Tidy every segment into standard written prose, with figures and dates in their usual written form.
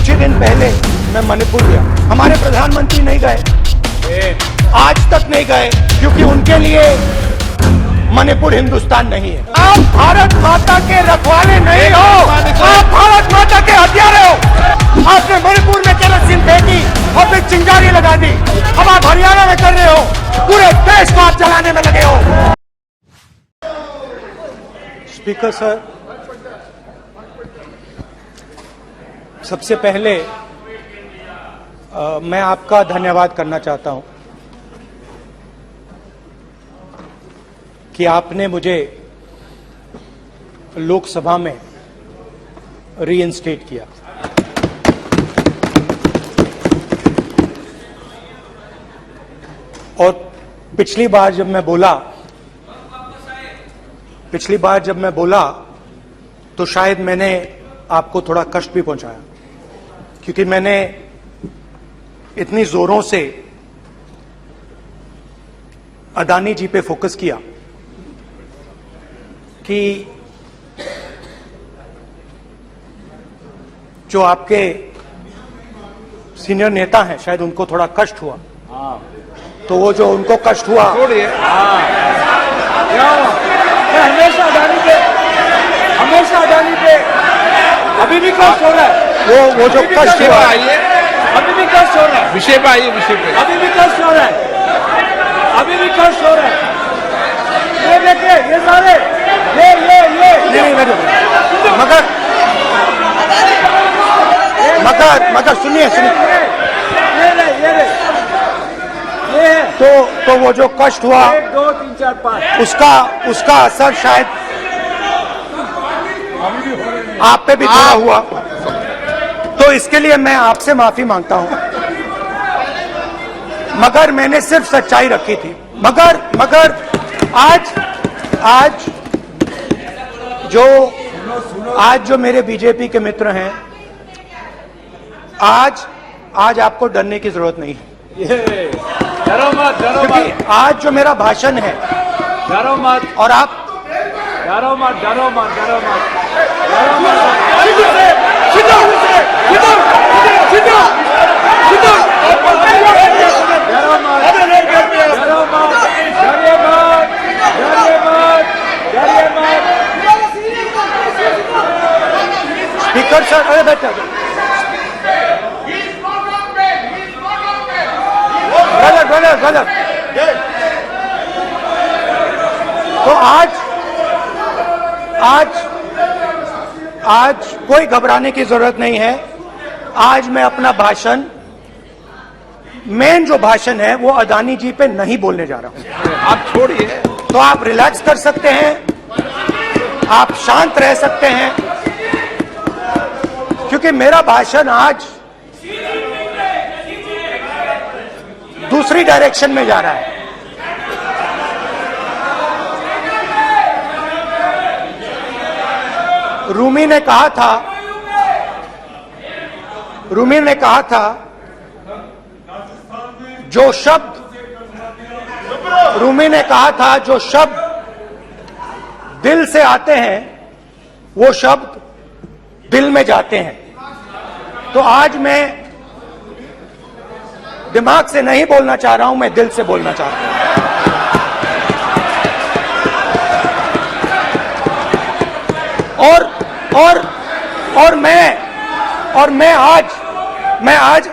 कुछ ही दिन पहले मैं मणिपुर गया, हमारे प्रधानमंत्री नहीं गए, आज तक नहीं गए, क्योंकि उनके लिए मणिपुर हिंदुस्तान नहीं है। आप भारत माता के रखवाले नहीं हो, आप भारत माता के हथियारे हो। आपने मणिपुर में केरोसिन फेंकी और फिर चिंगारी लगा दी, अब आप हरियाणा में कर रहे हो, पूरे देश को आप जलाने में लगे हो। स्पीकर सर, सबसे पहले मैं आपका धन्यवाद करना चाहता हूं कि आपने मुझे लोकसभा में रीइंस्टेट किया। और पिछली बार जब मैं बोला तो शायद मैंने आपको थोड़ा कष्ट भी पहुंचाया, क्योंकि मैंने इतनी जोरों से अदानी जी पे फोकस किया कि जो आपके सीनियर नेता हैं शायद उनको थोड़ा कष्ट हुआ। तो वो जो उनको कष्ट हुआ, हमेशा अदानी पे अभी भी कष्ट हो रहा है। वो जो कष्ट हुआ, अभी भी कष्ट हो रहा है। विषय पे आइए, विषय पे। अभी भी कष्ट हो रहा है, अभी भी कष्ट हो रहा है। ये देखिए, ये सारे ये मगर सुनिए ये तो वो जो कष्ट हुआ, 1 2 3 4 5 उसका असर शायद आप पे भी थोड़ा हुआ। तो इसके लिए मैं आपसे माफी मांगता हूं, मगर मैंने सिर्फ सच्चाई रखी थी। मगर आज जो मेरे बीजेपी के मित्र हैं, आज आपको डरने की जरूरत नहीं है, डरो मत, क्योंकि आज जो मेरा भाषण है, डरो मत, और आप डरो मत। स्पीकर सर, अरे बेटा गलत। तो आज कोई घबराने की जरूरत नहीं है। आज मैं अपना भाषण, मेन जो भाषण है वो अदानी जी पे नहीं बोलने जा रहा हूं। आप छोड़िए, तो आप रिलैक्स कर सकते हैं, आप शांत रह सकते हैं, क्योंकि मेरा भाषण आज दूसरी डायरेक्शन में जा रहा है। रूमी ने कहा था जो शब्द दिल से आते हैं वो शब्द दिल में जाते हैं। तो आज मैं दिमाग से नहीं बोलना चाह रहा हूं, मैं दिल से बोलना चाह रहा हूं। और मैं आज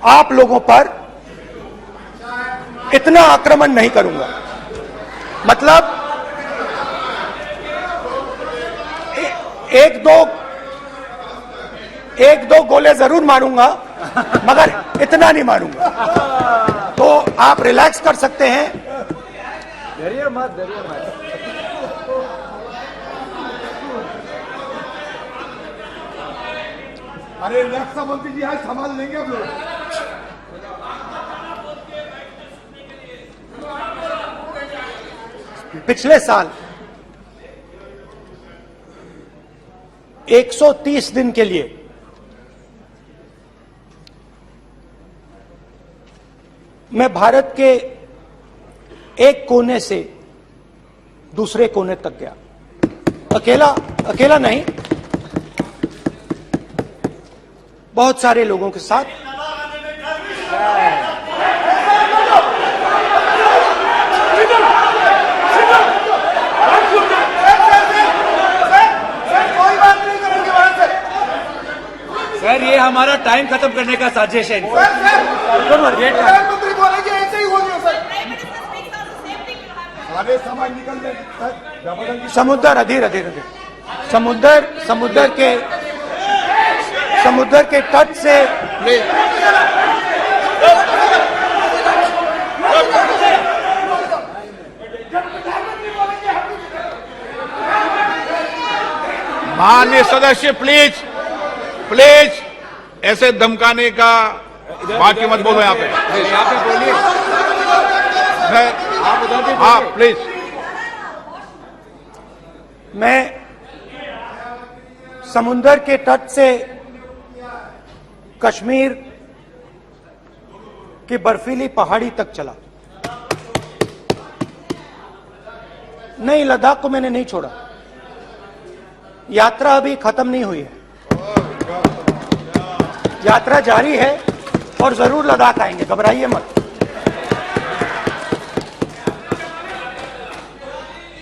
आप लोगों पर इतना आक्रमण नहीं करूंगा। मतलब एक दो गोले जरूर मारूंगा, मगर इतना नहीं मारूंगा। तो आप रिलैक्स कर सकते हैं। डरिए मत। अरे रक्षा मंत्री जी आज संभाल लेंगे आप लोग। पिछले साल 130 दिन के लिए मैं भारत के एक कोने से दूसरे कोने तक गया, अकेला नहीं, बहुत सारे लोगों के साथ सर ये हमारा टाइम खत्म करने का साजिश है। प्रधानमंत्री बोलेंगे ऐसे ही हो गया सर। सारे समाज निकल गए। समुद्र अधीर अधीर अधीर समुद्र के तट से माननीय सदस्य प्लीज प्लीज ऐसे धमकाने का बात की मत बोलो यहाँ पे। बोलिए आप उधर भी हाँ प्लीज। मैं समुद्र के तट से कश्मीर की बर्फीली पहाड़ी तक चला। नहीं, लद्दाख को मैंने नहीं छोड़ा। यात्रा अभी खत्म नहीं हुई है, यात्रा जारी है और जरूर लद्दाख आएंगे, घबराइए मत।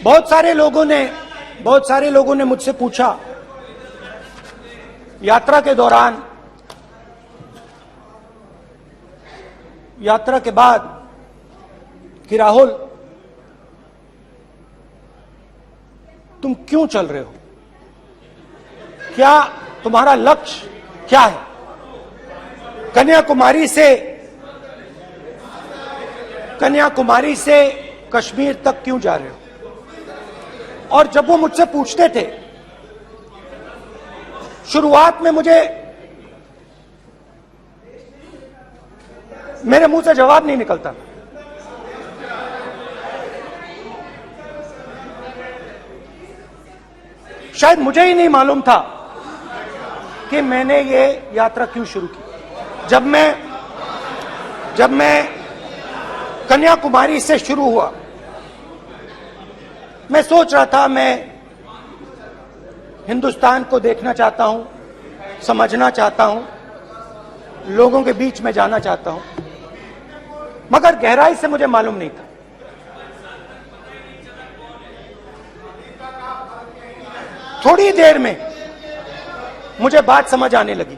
बहुत सारे लोगों ने मुझसे पूछा यात्रा के दौरान, यात्रा के बाद कि राहुल तुम क्यों चल रहे हो, क्या तुम्हारा लक्ष्य क्या है, कन्याकुमारी से कश्मीर तक क्यों जा रहे हो। और जब वो मुझसे पूछते थे, शुरुआत में मेरे मुंह से जवाब नहीं निकलता। शायद मुझे ही नहीं मालूम था कि मैंने ये यात्रा क्यों शुरू की। जब मैं कन्याकुमारी से शुरू हुआ, मैं सोच रहा था मैं हिंदुस्तान को देखना चाहता हूं, समझना चाहता हूं, लोगों के बीच में जाना चाहता हूं, मगर गहराई से मुझे मालूम नहीं था। थोड़ी देर में मुझे बात समझ आने लगी।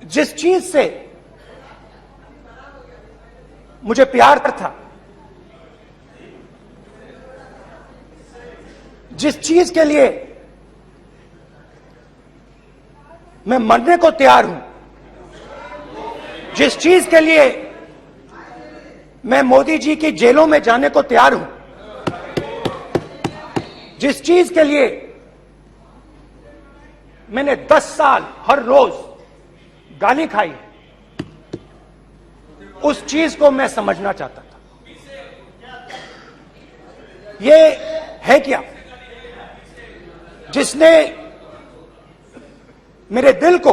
जिस चीज से मुझे प्यार था, जिस चीज के लिए मैं मरने को तैयार हूं, जिस चीज के लिए मैं मोदी जी की जेलों में जाने को तैयार हूं, जिस चीज के लिए मैंने 10 साल हर रोज गाली खाई, उस चीज को मैं समझना चाहता था। ये है क्या जिसने मेरे दिल को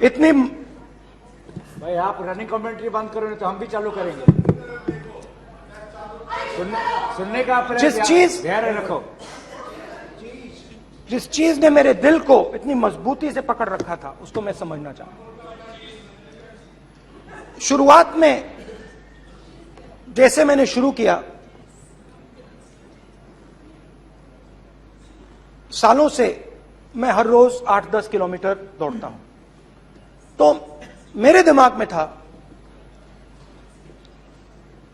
इतनी। भाई आप रनिंग कमेंट्री बंद करो नहीं तो हम भी चालू करेंगे। सुनने का अपना ध्यान रखो। जिस चीज ने मेरे दिल को इतनी मजबूती से पकड़ रखा था, उसको मैं समझना चाहता। शुरुआत में जैसे मैंने शुरू किया, सालों से मैं हर रोज 8-10 किलोमीटर दौड़ता हूं, तो मेरे दिमाग में था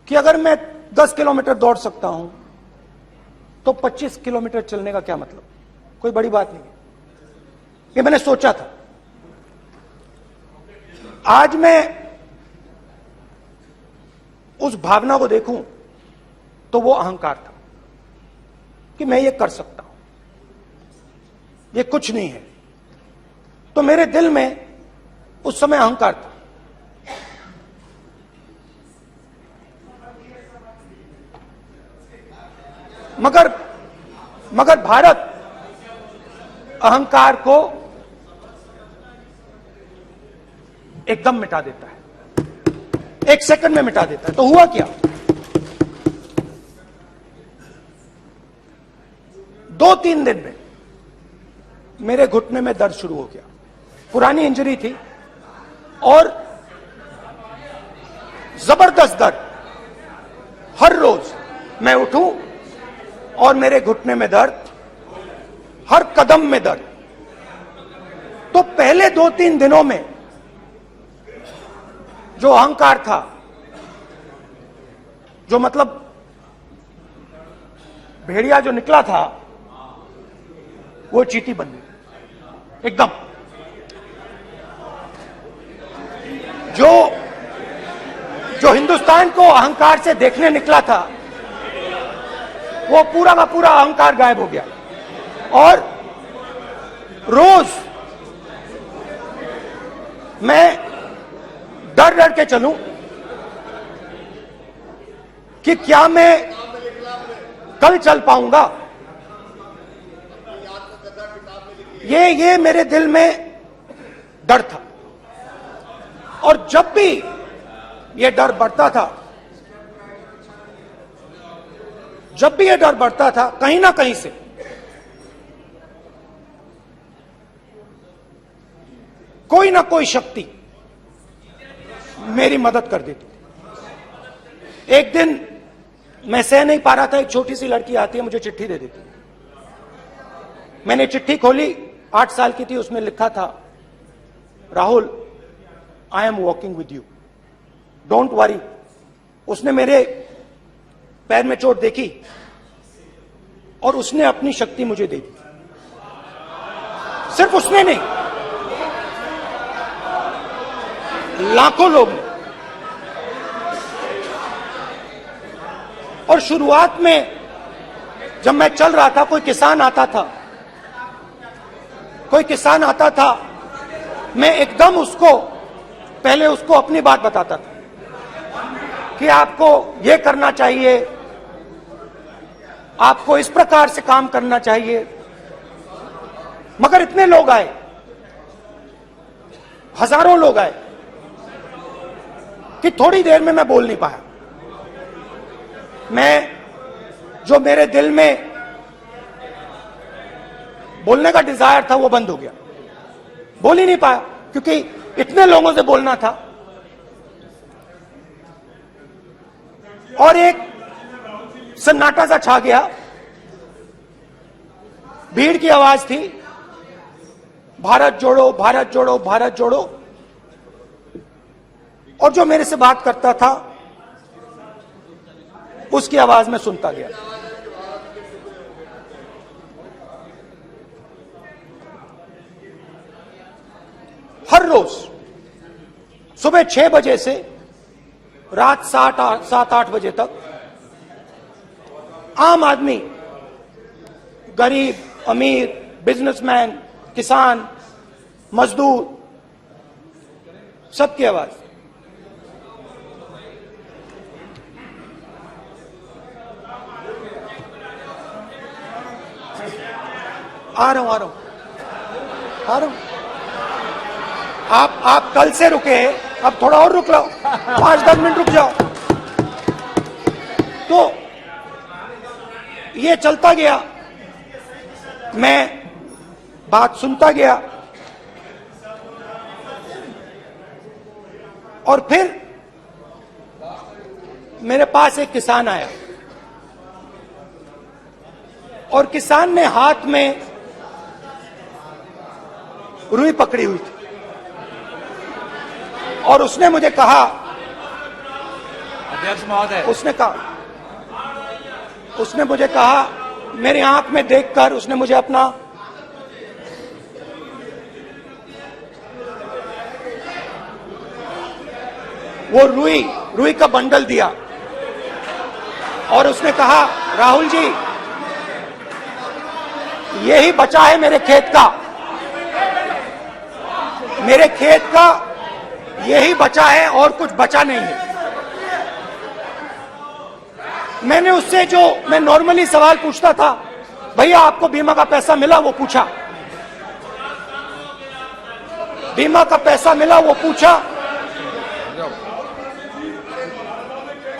कि अगर मैं 10 किलोमीटर दौड़ सकता हूं तो 25 किलोमीटर चलने का क्या मतलब, कोई बड़ी बात नहीं है। ये मैंने सोचा था। आज मैं उस भावना को देखूं तो वो अहंकार था कि मैं ये कर सकता हूं, ये कुछ नहीं है। तो मेरे दिल में उस समय अहंकार था। मगर भारत अहंकार को एकदम मिटा देता है, 1 सेकंड में मिटा देता है। तो हुआ क्या, 2-3 दिन में मेरे घुटने में दर्द शुरू हो गया। पुरानी इंजरी थी और जबरदस्त दर्द। हर रोज मैं उठूं और मेरे घुटने में दर्द, हर कदम में दर्द। तो पहले 2-3 दिनों में जो अहंकार था, जो मतलब भेड़िया जो निकला था, वो चींटी बन गई एकदम। जो हिंदुस्तान को अहंकार से देखने निकला था, वो पूरा का पूरा अहंकार गायब हो गया। और रोज मैं डर डर के चलूं कि क्या मैं कल चल पाऊंगा। ये मेरे दिल में डर था। और जब भी ये डर बढ़ता था, कहीं ना कहीं से कोई ना कोई शक्ति मेरी मदद कर देती थी। एक दिन मैं सह नहीं पा रहा था, एक छोटी सी लड़की आती है, मुझे चिट्ठी दे देती। मैंने चिट्ठी खोली, 8 साल की थी, उसमें लिखा था, Rahul, I am walking with you, don't worry. उसने मेरे पैर में चोट देखी और उसने अपनी शक्ति मुझे दे दी। सिर्फ उसने नहीं, लाखों लोग ने। और शुरुआत में जब मैं चल रहा था, कोई किसान आता था, मैं एकदम पहले उसको अपनी बात बताता था कि आपको ये करना चाहिए, आपको इस प्रकार से काम करना चाहिए। मगर इतने लोग आए, हजारों लोग आए, कि थोड़ी देर में मैं बोल नहीं पाया। जो मेरे दिल में बोलने का डिजायर था, वो बंद हो गया। बोल ही नहीं पाया, क्योंकि इतने लोगों से बोलना था। और एक सन्नाटा सा छा गया, भीड़ की आवाज थी, भारत जोड़ो, भारत जोड़ो, भारत जोड़ो। और जो मेरे से बात करता था, उसकी आवाज में सुनता गया। हर रोज सुबह 6 बजे से रात 7-8 बजे तक आम आदमी, गरीब, अमीर, बिजनेसमैन, किसान, मजदूर, सबकी आवाज। आ रहा हूं। आप कल से रुके, अब थोड़ा और रुक लो, 5-10 मिनट रुक जाओ। तो ये चलता गया, मैं बात सुनता गया। और फिर मेरे पास एक किसान आया, और किसान ने हाथ में रुई पकड़ी हुई थी, और उसने मुझे कहा, अध्यक्ष महोदय, उसने मुझे कहा, मेरी आंख में देखकर उसने मुझे अपना वो रुई का बंडल दिया, और उसने कहा, राहुल जी, यही बचा है मेरे खेत का यही बचा है, और कुछ बचा नहीं है। मैंने उससे, जो मैं नॉर्मली सवाल पूछता था, भैया आपको बीमा का पैसा मिला, वो पूछा। बीमा का पैसा मिला, वो पूछा।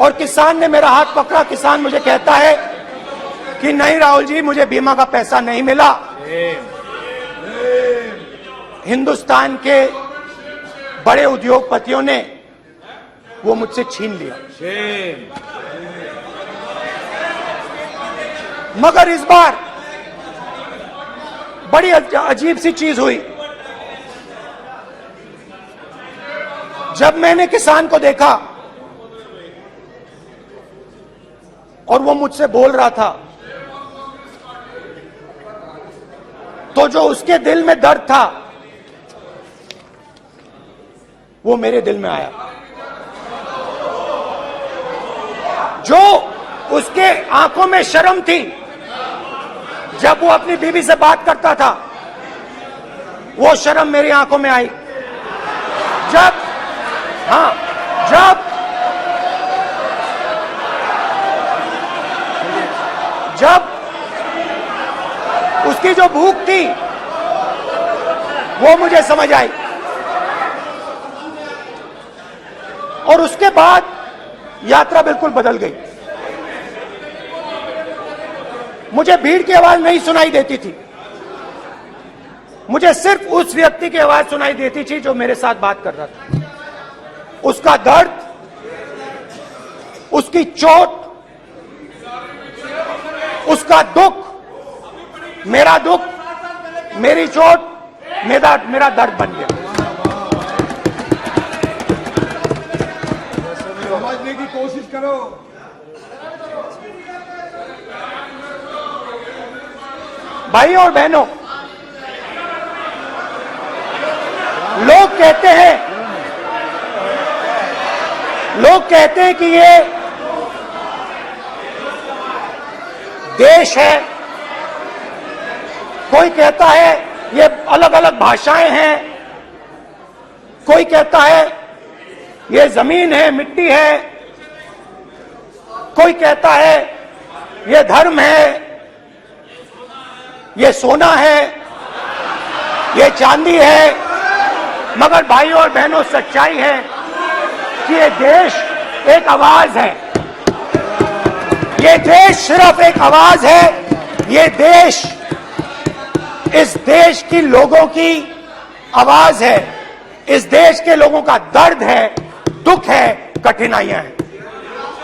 और किसान ने मेरा हाथ पकड़ा। किसान मुझे कहता है कि नहीं राहुल जी, मुझे बीमा का पैसा नहीं मिला। हिंदुस्तान के बड़े उद्योगपतियों ने वो मुझसे छीन लिया। मगर इस बार बड़ी अजीब सी चीज हुई। जब मैंने किसान को देखा और वो मुझसे बोल रहा था, तो जो उसके दिल में दर्द था वो मेरे दिल में आया। जो उसके आंखों में शर्म थी जब वो अपनी बीवी से बात करता था, वो शर्म मेरी आंखों में आई। जब उसकी जो भूख थी वो मुझे समझ आई। और उसके बाद यात्रा बिल्कुल बदल गई। मुझे भीड़ की आवाज नहीं सुनाई देती थी, मुझे सिर्फ उस व्यक्ति की आवाज सुनाई देती थी जो मेरे साथ बात कर रहा था। उसका दर्द, उसकी चोट, उसका दुख, मेरा दुख, मेरी चोट, मेरा दर्द बन गया। समझने की कोशिश करो। भाई और बहनों, लोग कहते हैं कि ये देश है, कोई कहता है ये अलग अलग भाषाएं हैं, कोई कहता है ये जमीन है, मिट्टी है, कोई कहता है ये धर्म है, ये सोना है, ये चांदी है। मगर भाइयों और बहनों, सच्चाई है कि ये देश एक आवाज है। ये देश सिर्फ एक आवाज है। ये देश, इस देश की लोगों की आवाज है। इस देश के लोगों का दर्द है, दुख है, कठिनाइयां हैं।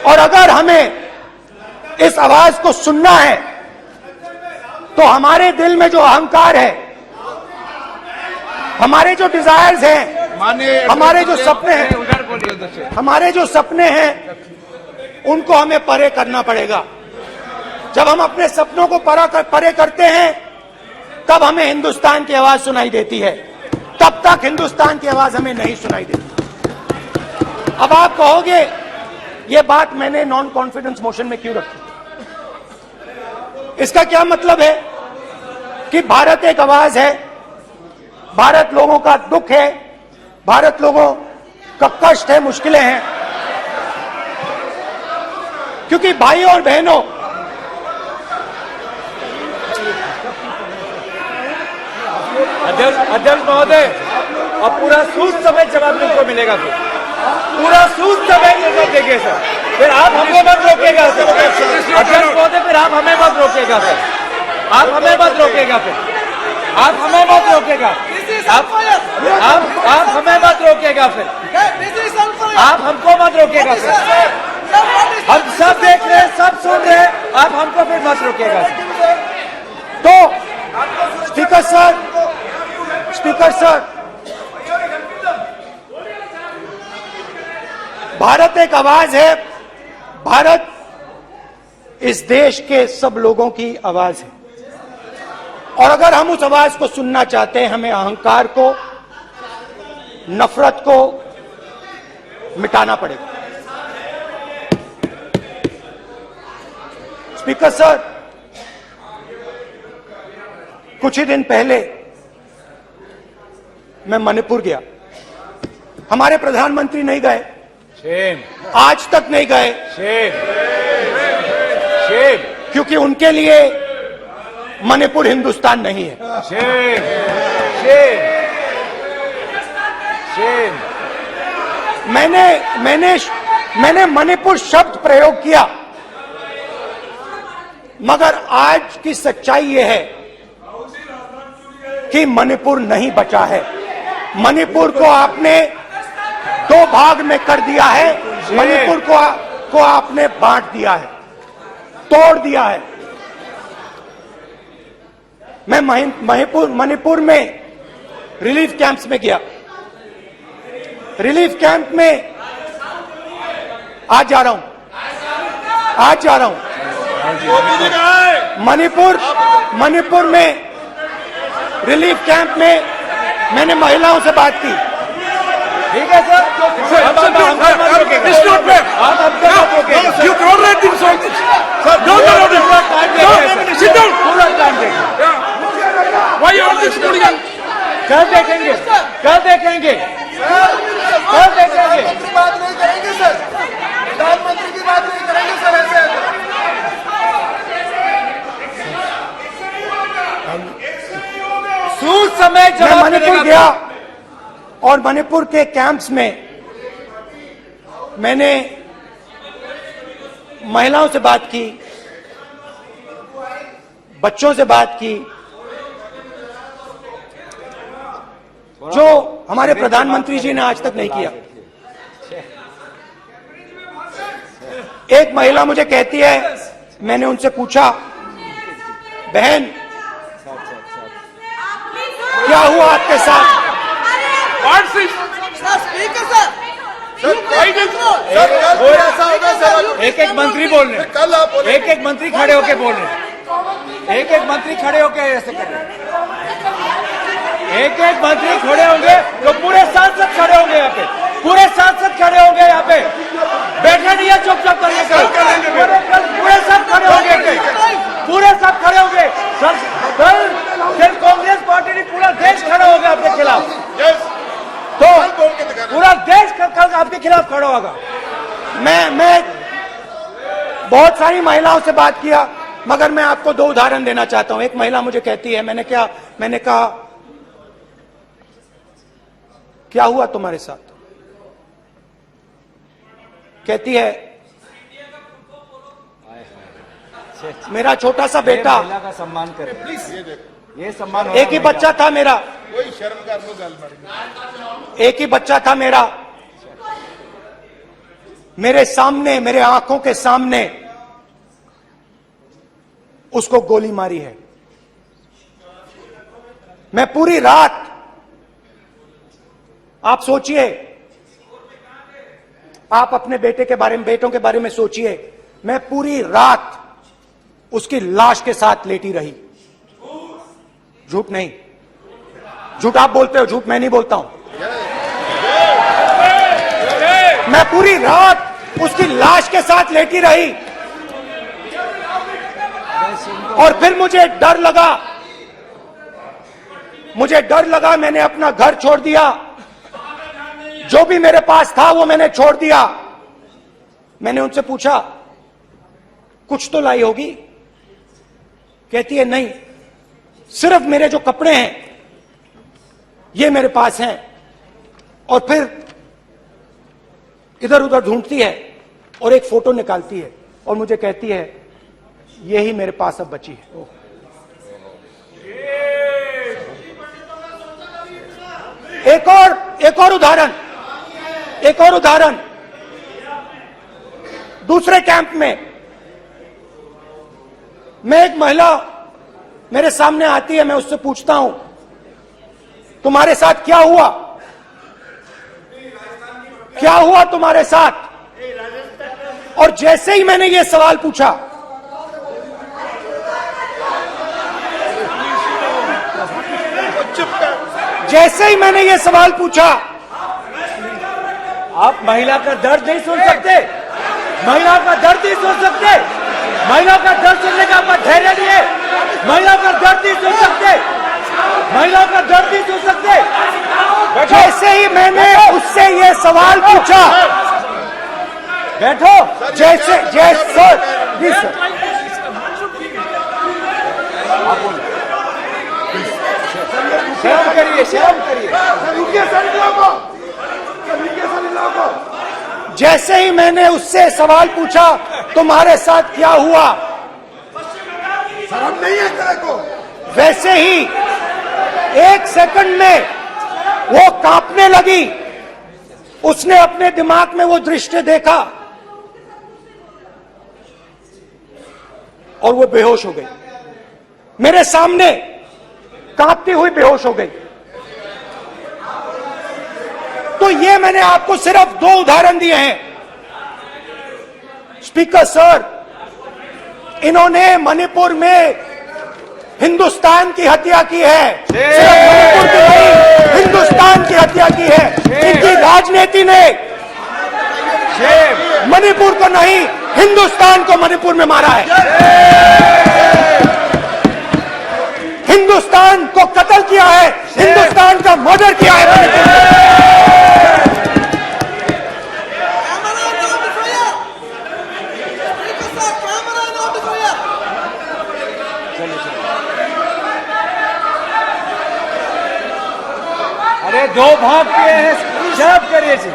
और अगर हमें इस आवाज को सुनना है तो हमारे दिल में जो अहंकार है, हमारे जो डिजायर्स हैं, हमारे जो सपने हैं, हमारे जो सपने हैं, उनको हमें परे करना पड़ेगा। जब हम अपने सपनों को परे करते हैं, तब हमें हिंदुस्तान की आवाज सुनाई देती है। तब तक हिंदुस्तान की आवाज हमें नहीं सुनाई देती। अब आप कहोगे ये बात मैंने नॉन कॉन्फिडेंस मोशन में क्यों रखी? इसका क्या मतलब है कि भारत एक आवाज है, भारत लोगों का दुख है, भारत लोगों का कष्ट है, मुश्किलें हैं। क्योंकि भाइयों और बहनों, अध्यक्ष महोदय, अब पूरा सूद समेत जवाब तुमको मिलेगा। फिर पूरा सूद समेत जवाब देंगे सर। फिर आप हमको मत रोकेगा सर। अध्यक्ष महोदय, फिर आप हमें मत रोकेगा सर। आप हमें मत रोकेगा। फिर आप हमें मत रोकेगा। आप हमें मत रोकेगा। फिर आप हमको मत रोकेगा। फिर हम सब देख रहे हैं, सब सुन रहे हैं, आप हमको फिर मत रोकेगा सर। तो स्पीकर सर, भारत एक आवाज है। भारत इस देश के सब लोगों की आवाज है। और अगर हम उस आवाज को सुनना चाहते हैं, हमें अहंकार को, नफरत को मिटाना पड़ेगा। स्पीकर सर, कुछ ही दिन पहले मैं मणिपुर गया। हमारे प्रधानमंत्री नहीं गए, आज तक नहीं गए, क्योंकि उनके लिए मणिपुर हिंदुस्तान नहीं है। मैंने मणिपुर शब्द प्रयोग किया मगर आज की सच्चाई यह है कि मणिपुर नहीं बचा है। मणिपुर को आपने दो भाग में कर दिया है। मणिपुर को आपने बांट दिया है, तोड़ दिया है। मैं मणिपुर में रिलीफ कैंप्स में गया। रिलीफ कैंप में आज जा रहा हूं। मणिपुर में रिलीफ कैंप में मैंने महिलाओं से बात की। ठीक है sir, You don't let him say this. Sir, don't allow him. Sit down. Why you are this morning? कल देखेंगे, कल देखेंगे, कल देखेंगे। बात नहीं करेंगे सर, प्रधानमंत्री की बात नहीं करेंगे सर ऐसे। सूद समय मैं जवाब मणिपुर मिलेगा। गया और मणिपुर के कैंप्स में मैंने महिलाओं से बात की, बच्चों से बात की, जो हमारे प्रधानमंत्री जी ने आज तक नहीं किया। एक महिला मुझे कहती है, मैंने उनसे पूछा, बहन क्या हुआ आपके साथ? एक एक मंत्री बोल रहे हैं, कल आप बोले, एक एक मंत्री खड़े होके बोल रहे हैं, एक एक मंत्री खड़े होके ऐसे कर रहे हैं। एक एक मंत्री खड़े होंगे तो पूरे सांसद खड़े होंगे यहाँ पे, पूरे सांसद खड़े होंगे यहाँ पे। बैठे नहीं है चुपचाप करिए, पूरे सब खड़े होंगे, पूरे सब खड़े होंगे। कल कांग्रेस पार्टी ने पूरा देश खड़ा होगा आपके खिलाफ, तो पूरा देश कल आपके खिलाफ खड़ा होगा। मैं बहुत सारी महिलाओं से बात किया, मगर मैं आपको दो उदाहरण देना चाहता हूं। एक महिला मुझे कहती है, मैंने कहा क्या हुआ तुम्हारे साथ? कहती है, मेरा छोटा सा बेटा, महिला का सम्मान करें प्लीज, ये सम्मान। एक ही बच्चा था मेरा, कोई शर्म कर लो गल एक ही बच्चा था मेरा, मेरे सामने, मेरे आंखों के सामने उसको गोली मारी है। मैं पूरी रात, आप सोचिए, आप अपने बेटों के बारे में सोचिए, मैं पूरी रात उसकी लाश के साथ लेटी रही। झूठ नहीं, झूठ आप बोलते हो, झूठ मैं नहीं बोलता हूं। मैं पूरी रात उसकी लाश के साथ लेटी रही और फिर मुझे डर लगा, मैंने अपना घर छोड़ दिया, जो भी मेरे पास था वो मैंने छोड़ दिया। मैंने उनसे पूछा, कुछ तो लाई होगी? कहती है, नहीं, सिर्फ मेरे जो कपड़े हैं ये मेरे पास हैं। और फिर इधर उधर ढूंढती है और एक फोटो निकालती है और मुझे कहती है, यही मेरे पास अब बची है। एक और उदाहरण, दूसरे कैंप में मैं, एक महिला मेरे सामने आती है, मैं उससे पूछता हूं, तुम्हारे साथ क्या हुआ? क्या हुआ तुम्हारे साथ? और जैसे ही मैंने ये सवाल पूछा, आप महिला का दर्द नहीं सुन सकते, महिला का दर्द नहीं सुन सकते, महिला का दर्द सुनने का आपका धैर्य नहीं है, महिला का दर्द नहीं सुन सकते, महिला का दर्द नहीं सुन सकते। जैसे ही मैंने उससे ये सवाल पूछा, बैठो, शर्म करिए, शर्म करिए। जैसे ही मैंने उससे सवाल पूछा, तुम्हारे साथ क्या हुआ? शर्म नहीं है तेरे को? वैसे ही 1 सेकंड में वो कांपने लगी। उसने अपने दिमाग में वो दृश्य देखा और वो बेहोश हो गई। मेरे सामने कांपती हुई बेहोश हो गई। तो ये मैंने आपको सिर्फ 2 उदाहरण दिए हैं। स्पीकर सर, इन्होंने मणिपुर में हिंदुस्तान की हत्या की है। सिर्फ मणिपुर की नहीं, हिंदुस्तान की हत्या की है। इनकी राजनीति ने मणिपुर को नहीं, हिंदुस्तान को मणिपुर में मारा है। हिंदुस्तान को कत्ल किया है, हिंदुस्तान का मर्डर किया है मणिपुर में। अरे 2 भाग के हैं, शराब करिए जी।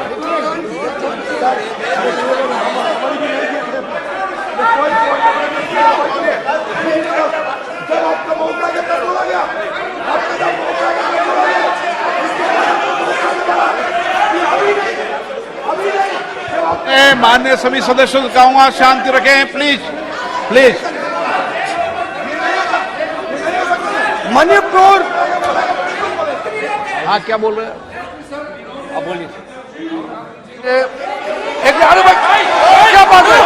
माननीय सभी सदस्यों से कहूंगा शांति रखें प्लीज प्लीज। मणिपुर, हाँ क्या बोल रहे हैं? अब बोलिए। एक अरे भाई क्या बात है?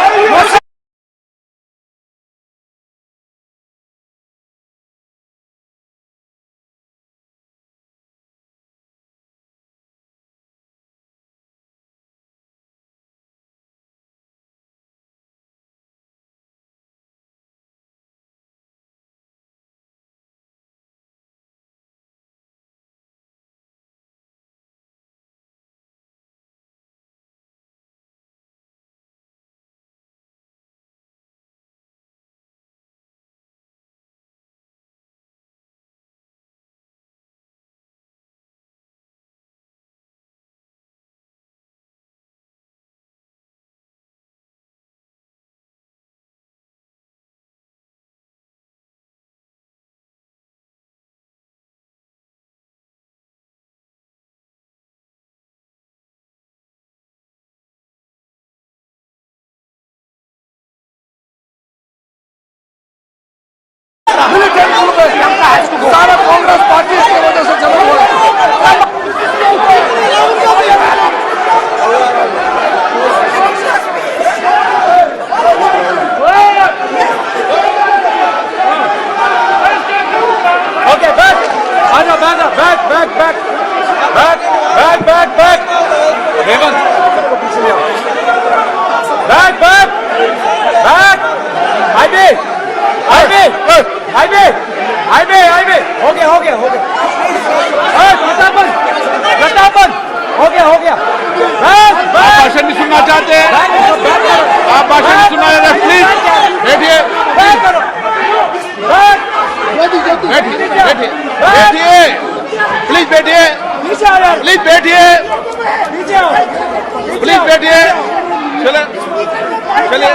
सारा कांग्रेस पार्टी की वजह से चला हुआ है। ओके बैक, आजा back back back back back back back back Hemant सबको पीछे ले आओ। Back back back highway highway highway highway highway हो गया हो गया हो गया। फटाफट फटाफट हो गया। बैक आप बैक भाषण नहीं सुनना चाहते हैं? बैक आप भाषण नहीं सुनना चाहते हैं? प्लीज बैठिए बैक करो बैक बैठिए बैठिए बैठिए प्लीज बैठिए नीचे आ यार प्लीज बैठिए नीचे आओ प्लीज बैठिए चले चलिए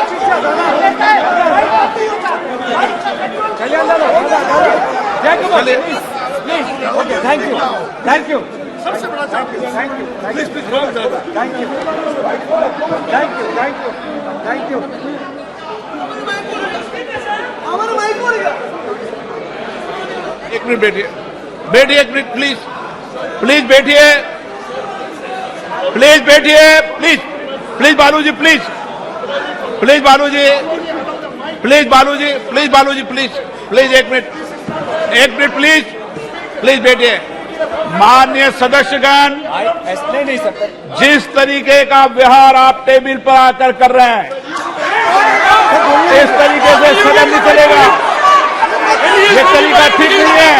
चलिए अंदर चलिए प्लीज ओके थैंक यू सबसे बड़ा thank you please thank you हमारा माइक हो गया। एक मिनट बैठिए बैठिए एक मिनट प्लीज प्लीज बैठिए प्लीज बैठिए please please Baluji please please Baluji please Baluji please Baluji please please एक मिनट प्लीज प्लीज बैठिए। माननीय सदस्यगण, ऐसे नहीं सकते जिस तरीके का व्यवहार आप टेबल पर आकर कर रहे हैं इस तरीके से सदन नहीं चलेगा। ये तरीका ठीक नहीं है।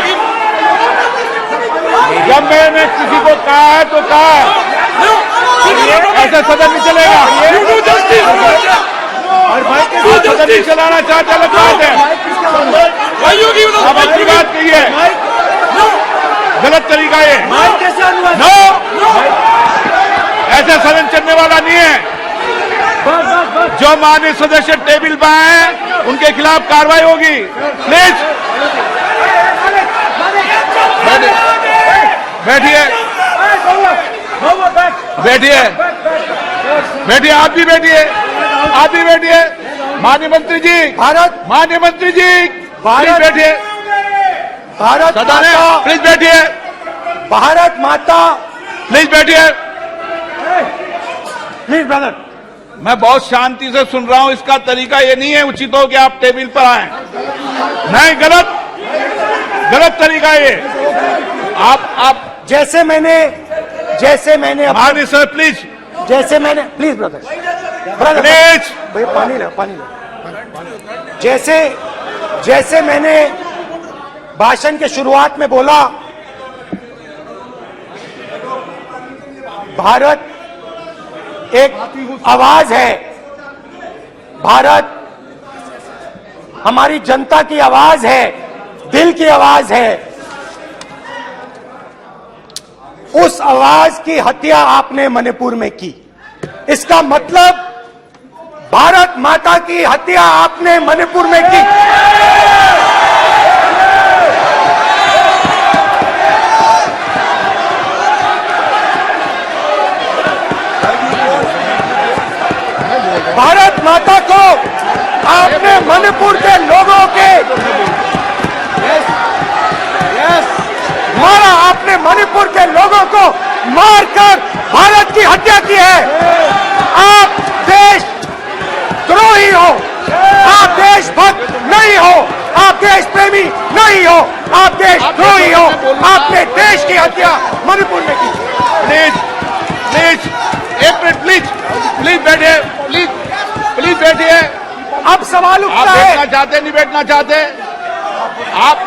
जब मैंने किसी को कहा है तो कहा है, ऐसा सदन नहीं चलेगा। आप सदन नहीं चलाना चाहते अलग बात है, अब अपनी बात कहिए। गलत तरीका ये नो, ऐसा सदन चलने वाला नहीं है। जो माननीय सदस्य टेबल पर हैं उनके खिलाफ कार्रवाई होगी। प्लीज बैठिए, बैठिए, बैठिए, आप भी बैठिए, आप भी बैठिए। माननीय मंत्री जी, माननीय मंत्री जी, प्लीज बैठिए। भारत सदन है, माता, प्लीज बैठिए, भारत माता, प्लीज बैठिए। Please brother. मैं बहुत शांति से सुन रहा हूं, इसका तरीका ये नहीं है उचित हो कि आप टेबल पर आए। नहीं, गलत, गलत तरीका ये। आप जैसे मैंने माननीय सर प्लीज, जैसे मैंने, प्लीज ब्रदर, प्लीज, भाई पानी लो, पानी लो। जैसे मैंने भाषण के शुरुआत में बोला, भारत एक आवाज है, भारत हमारी जनता की आवाज है, दिल की आवाज है। उस आवाज की हत्या आपने मणिपुर में की। इसका मतलब भारत माता की हत्या आपने मणिपुर में की। भारत माता को आपने मणिपुर के लोगों के मारा, आपने मणिपुर के लोगों को मारकर भारत की हत्या की है। आप देश द्रोही हो, आप देशभक्त नहीं हो, आप देश प्रेमी नहीं हो, आप देशद्रोही हो। आपने देश की हत्या मणिपुर में की। प्लीज, प्लीज, एक मिनट, प्लीज, प्लीज बैठिए, प्लीज, प्लीज बैठिए। अब सवाल आप उठता है, बैठना चाहते नहीं बैठना चाहते, आप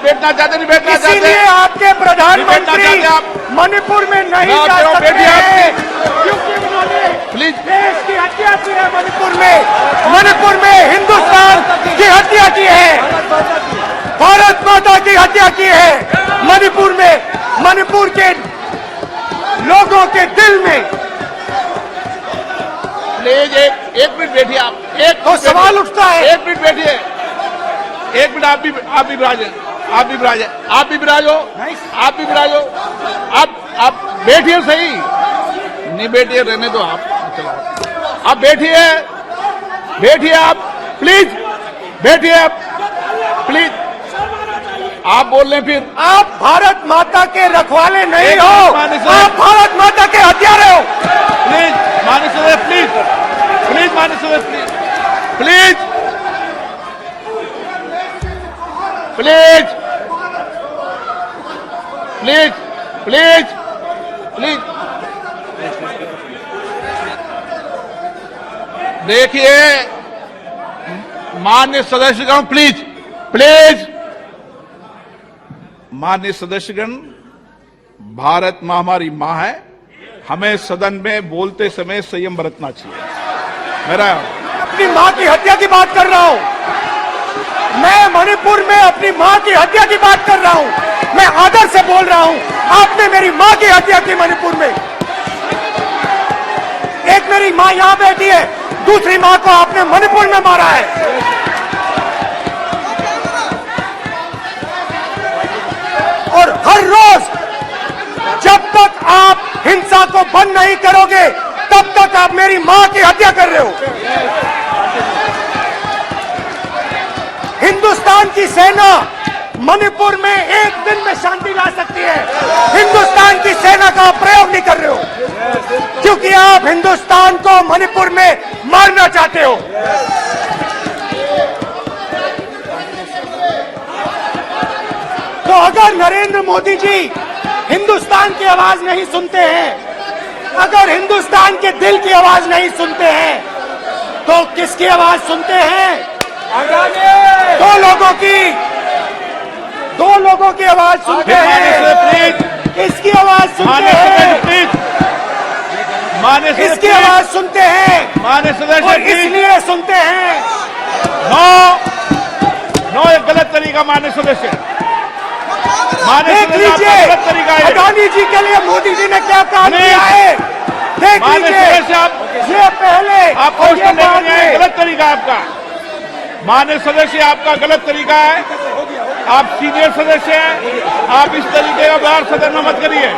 बैठना चाहते नहीं बैठना चाहते, इसीलिए आपके प्रधानमंत्री चाहते आप। मणिपुर में नहीं मैं जा कह रहा हूं, सकते बैठिए आप। हैं, क्योंकि उन्होंने प्लीज। देश की हत्या की है। मणिपुर में हिंदुस्तान की हत्या की है, भारत माता की हत्या की है। मणिपुर में, मणिपुर के लोगों के दिल में। प्लीज एक मिनट बैठिए आप, एक तो मिनट सवाल बैठिए। उठता है, एक मिनट बैठिए, एक मिनट, आप भी विराजे, आप भी विराजे, आप भी विराजो, आप भी विराजो, आप बैठिए सही, नहीं बैठिए रहने दो आप बैठिए, बैठिए आप, प्लीज बैठिए आप, प्लीज। आप बोल रहे फिर आप भारत माता के रखवाले नहीं एक हो, मिनट, माननीय सर। आप भारत माता के हत्यारे हो। प्लीज माननीय सदस्य, प्लीज, प्लीज माननीय सदस्य, please, please, please, please, please, देखिए माननीय सदस्यगण, प्लीज, प्लीज, माननीय सदस्यगण, भारत मां हमारी मां है, हमें सदन में बोलते समय संयम बरतना चाहिए। मेरा अपनी मां की हत्या की बात कर रहा हूं, मैं मणिपुर में अपनी मां की हत्या की बात कर रहा हूं, मैं आदर से बोल रहा हूं। आपने मेरी मां की हत्या की मणिपुर में। एक मेरी मां यहां बैठी है, दूसरी मां को आपने मणिपुर में मारा है। और हर रोज जब तक आप हिंसा को बंद नहीं करोगे, तब तक आप मेरी मां की हत्या कर रहे हो। हिंदुस्तान की सेना मणिपुर में एक दिन में शांति ला सकती है। हिंदुस्तान की सेना का प्रयोग नहीं कर रहे हो, क्योंकि आप हिंदुस्तान को मणिपुर में मारना चाहते हो। तो अगर नरेंद्र मोदी जी हिंदुस्तान की आवाज नहीं सुनते हैं, अगर हिंदुस्तान के दिल की आवाज नहीं सुनते हैं, तो किसकी आवाज सुनते हैं? दो लोगों की आवाज सुनते हैं। इसकी आवाज सुनते हैं, इसकी आवाज सुनते हैं, माननीय सदस्य, और इसलिए सुनते हैं। नो, एक गलत तरीका माननीय सदस्य, माननीय देख सदस्य, आपका लीजिए गलत तरीका है। अडानी जी के लिए मोदी जी ने क्या काम किया है, देख माननीय लीजिए। सदस्य, आप ये पहले आप और पोस्टर ये लेकर बाद जाए, में। गलत तरीका है आपका। माननीय सदस्य, आपका गलत तरीका है। आप सीनियर सदस्य हैं, आप इस तरीके का व्यवहार सदन में मत करिए।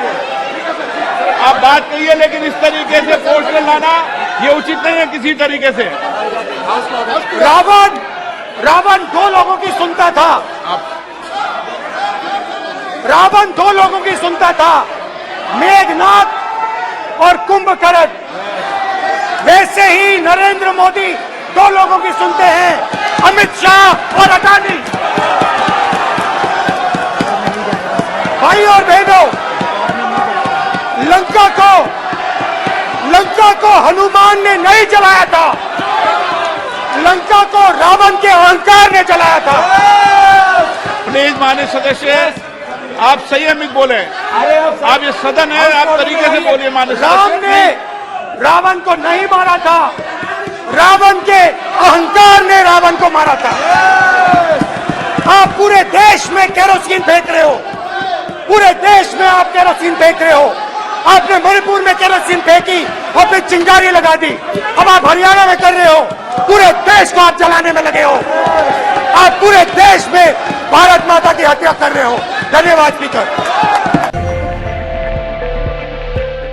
आप बात करिए, लेकिन इस तरीके से पोस्टर लाना ये उचित नहीं है किसी तरीके से। रावण दो लोगों की सुनता था। रावण दो लोगों की सुनता था, मेघनाथ और कुंभकर्ण। वैसे ही नरेंद्र मोदी दो लोगों की सुनते हैं, अमित शाह और अडानी। भाई और बहनों, लंका को हनुमान ने नहीं जलाया था, लंका को रावण के अहंकार ने जलाया था। प्लीज माननीय सदस्य, आप संयमित बोले। आप ये सदन है, आप तरीके से बोलिए। माननीय राम सदस्य, ने रावण को नहीं मारा था, रावण के अहंकार ने रावण को मारा था। आप पूरे देश में केरोसिन फेंक रहे हो, पूरे देश में आप केरोसिन फेंक रहे हो। आपने मणिपुर में केरोसिन फेंकी और फिर चिंगारी लगा दी। अब आप हरियाणा में कर रहे हो, पूरे देश को आप जलाने में लगे हो। आप पूरे देश में भारत माता की हत्या कर रहे हो। धन्यवाद स्पीकर।